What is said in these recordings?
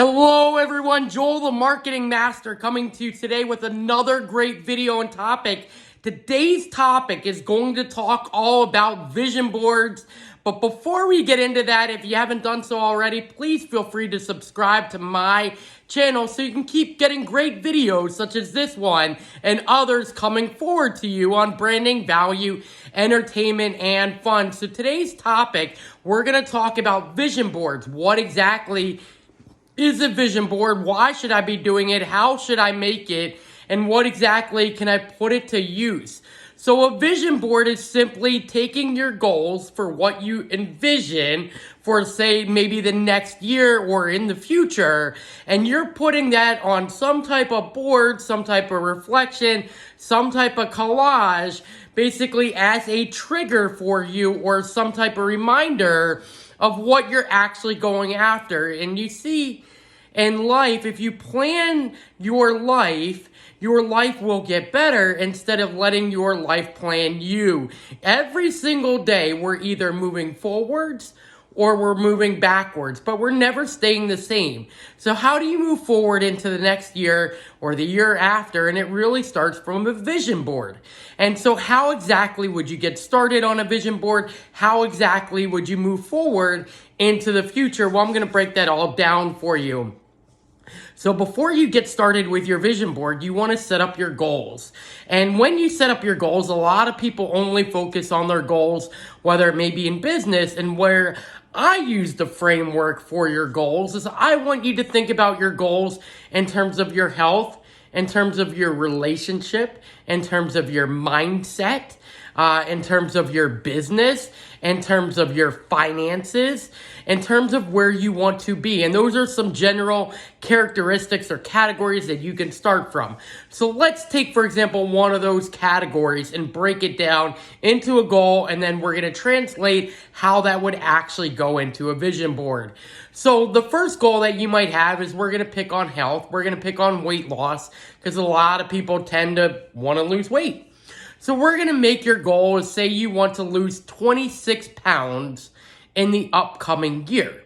Hello everyone, Joel the Marketing Master coming to you today with another great video and topic. Today's topic is going to talk all about vision boards. But before we get into that, if you haven't done so already, please feel free to subscribe to my channel so you can keep getting great videos such as this one and others coming forward to you on branding, value, entertainment, and fun. So today's topic, we're going to talk about vision boards. What exactly is a vision board? Why should I be doing it? How should I make it? And what exactly can I put it to use? So a vision board is simply taking your goals for what you envision for, say, maybe the next year or in the future, and you're putting that on some type of board, some type of reflection, some type of collage, basically as a trigger for you or some type of reminder of what you're actually going after. And you see, in life, if you plan your life will get better instead of letting your life plan you. Every single day, we're either moving forwards or we're moving backwards, but we're never staying the same. So how do you move forward into the next year or the year after? And it really starts from a vision board. And so how exactly would you get started on a vision board? How exactly would you move forward into the future? Well, I'm going to break that all down for you. So before you get started with your vision board, you want to set up your goals. And when you set up your goals, a lot of people only focus on their goals, whether it may be in business. And where I use the framework for your goals is I want you to think about your goals in terms of your health, in terms of your relationship, in terms of your mindset, in terms of your business, in terms of your finances, in terms of where you want to be. And those are some general characteristics or categories that you can start from. So let's take, for example, one of those categories and break it down into a goal, and then we're going to translate how that would actually go into a vision board. So the first goal that you might have is we're going to pick on health. We're going to pick on weight loss because a lot of people tend to want to lose weight. So we're going to make your goal is, say you want to lose 26 pounds in the upcoming year.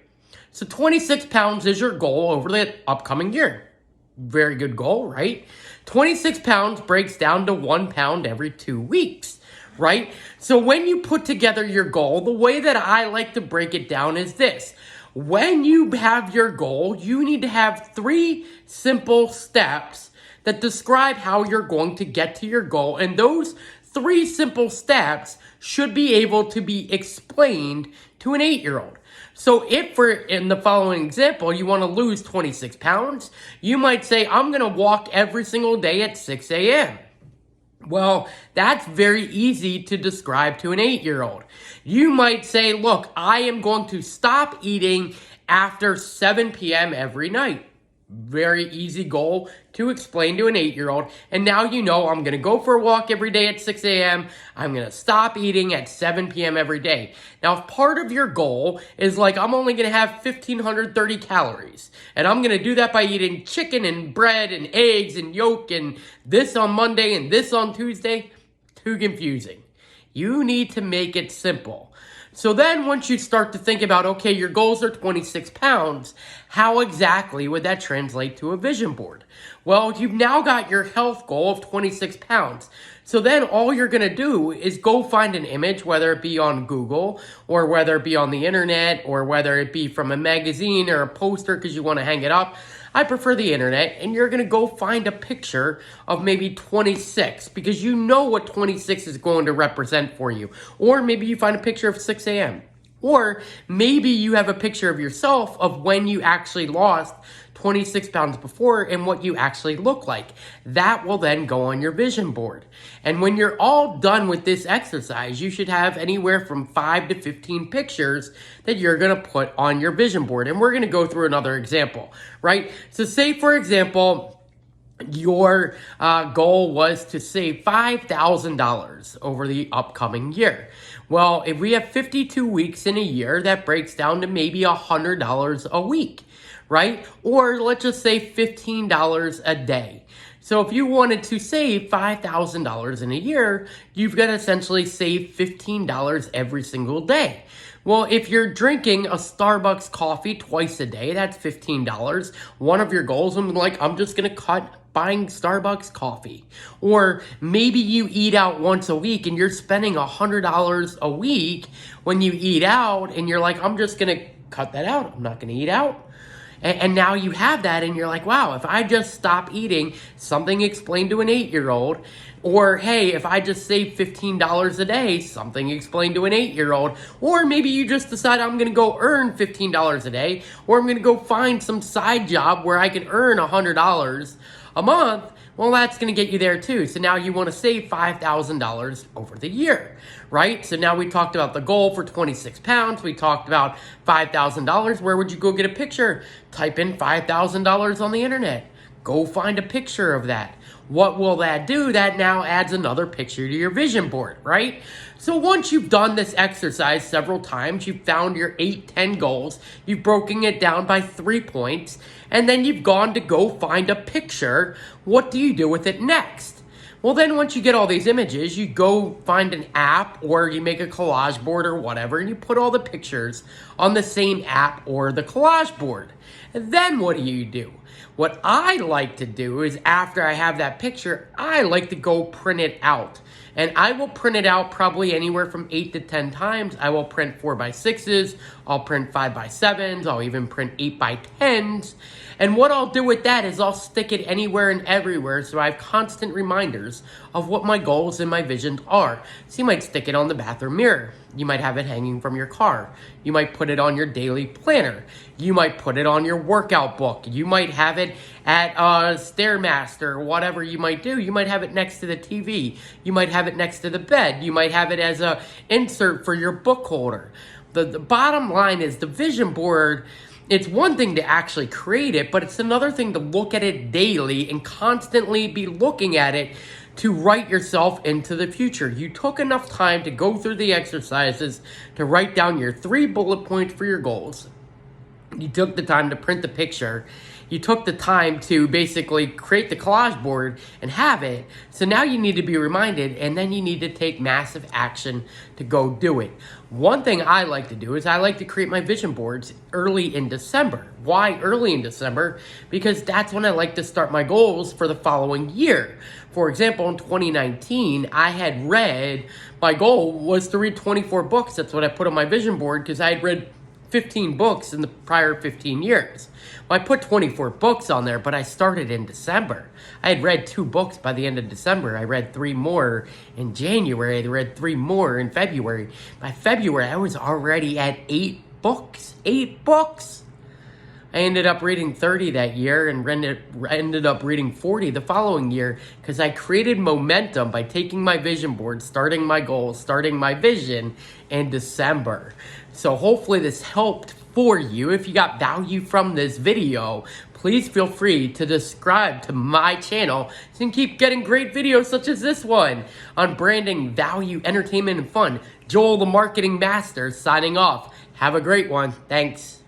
So 26 pounds is your goal over the upcoming year. Very good goal, right? 26 pounds breaks down to 1 pound every 2 weeks, right? So when you put together your goal, the way that I like to break it down is this. When you have your goal, you need to have 3 simple steps that describe how you're going to get to your goal. And those 3 simple steps should be able to be explained to an 8-year-old. So if, for in the following example, you want to lose 26 pounds, you might say, I'm going to walk every single day at 6 a.m. Well, that's very easy to describe to an 8-year-old. You might say, look, I am going to stop eating after 7 p.m. every night. Very easy goal to explain to an 8-year-old. And now you know I'm going to go for a walk every day at 6 a.m. I'm going to stop eating at 7 p.m. every day. Now, if part of your goal is like, I'm only going to have 1,530 calories, and I'm going to do that by eating chicken and bread and eggs and yolk and this on Monday and this on Tuesday, too confusing. You need to make it simple. So then once you start to think about, okay, your goals are 26 pounds, how exactly would that translate to a vision board? Well, you've now got your health goal of 26 pounds. So then all you're going to do is go find an image, whether it be on Google or whether it be on the internet or whether it be from a magazine or a poster because you want to hang it up. I prefer the internet, and you're going to go find a picture of maybe 26 because you know what 26 is going to represent for you. Or maybe you find a picture of 6 a.m. Or maybe you have a picture of yourself of when you actually lost 26 pounds before and what you actually look like. That will then go on your vision board. And when you're all done with this exercise, you should have anywhere from 5 to 15 pictures that you're going to put on your vision board. And we're going to go through another example, right? So say, for example, your goal was to save $5,000 over the upcoming year. Well, if we have 52 weeks in a year, that breaks down to maybe $100 a week, right? Or let's just say $15 a day. So if you wanted to save $5,000 in a year, you've got to essentially save $15 every single day. Well, if you're drinking a Starbucks coffee twice a day, that's $15. One of your goals, I'm just going to cut buying Starbucks coffee. Or maybe you eat out once a week and you're spending $100 a week when you eat out, and you're like, I'm just going to cut that out. I'm not going to eat out. And now you have that, and you're like, wow, if I just stop eating, something explained to an 8-year-old. Or, hey, if I just save $15 a day, something explained to an 8-year-old. Or maybe you just decide I'm going to go earn $15 a day, or I'm going to go find some side job where I can earn $100 a month. Well, that's going to get you there too. So now you want to save $5,000 over the year, right? So now we talked about the goal for 26 pounds. We talked about $5,000. Where would you go get a picture? Type in $5,000 on the internet. Go find a picture of that. What will that do? That now adds another picture to your vision board, right? So once you've done this exercise several times, you've found your 8, 10 goals, you've broken it down by 3 points, and then you've gone to go find a picture, what do you do with it next? Well, then once you get all these images, you go find an app, or you make a collage board or whatever, and you put all the pictures on the same app or the collage board. And then what do? What I like to do is, after I have that picture, I like to go print it out. And I will print it out probably anywhere from 8 to 10 times. I will print 4x6s, I'll print 5x7s, I'll even print 8x10s. And what I'll do with that is I'll stick it anywhere and everywhere, so I have constant reminders of what my goals and my visions are. So you might stick it on the bathroom mirror. You might have it hanging from your car. You might put it on your daily planner. You might put it on your workout book. You might have it at Stairmaster, whatever you might do. You might have it next to the TV. You might have it next to the bed. You might have it as a insert for your book holder. The bottom line is, the vision board, it's one thing to actually create it, but it's another thing to look at it daily and constantly be looking at it to write yourself into the future. You took enough time to go through the exercises to write down your 3 bullet points for your goals. You took the time to print the picture. You took the time to basically create the collage board and have it. So now you need to be reminded, and then you need to take massive action to go do it. One thing I like to do is I like to create my vision boards early in December. Why early in December? Because that's when I like to start my goals for the following year. For example, in 2019, my goal was to read 24 books. That's what I put on my vision board, because I had read 15 books in the prior 15 years. Well, I put 24 books on there, but I started in December. I had read 2 books by the end of December. I read 3 more in January. I read 3 more in February. By February, I was already at 8 books. 8 books! I ended up reading 30 that year and ended up reading 40 the following year, because I created momentum by taking my vision board, starting my goals, starting my vision in December. So hopefully this helped for you. If you got value from this video, please feel free to subscribe to my channel so you can keep getting great videos such as this one on branding, value, entertainment, and fun. Joel the Marketing Master signing off. Have a great one. Thanks.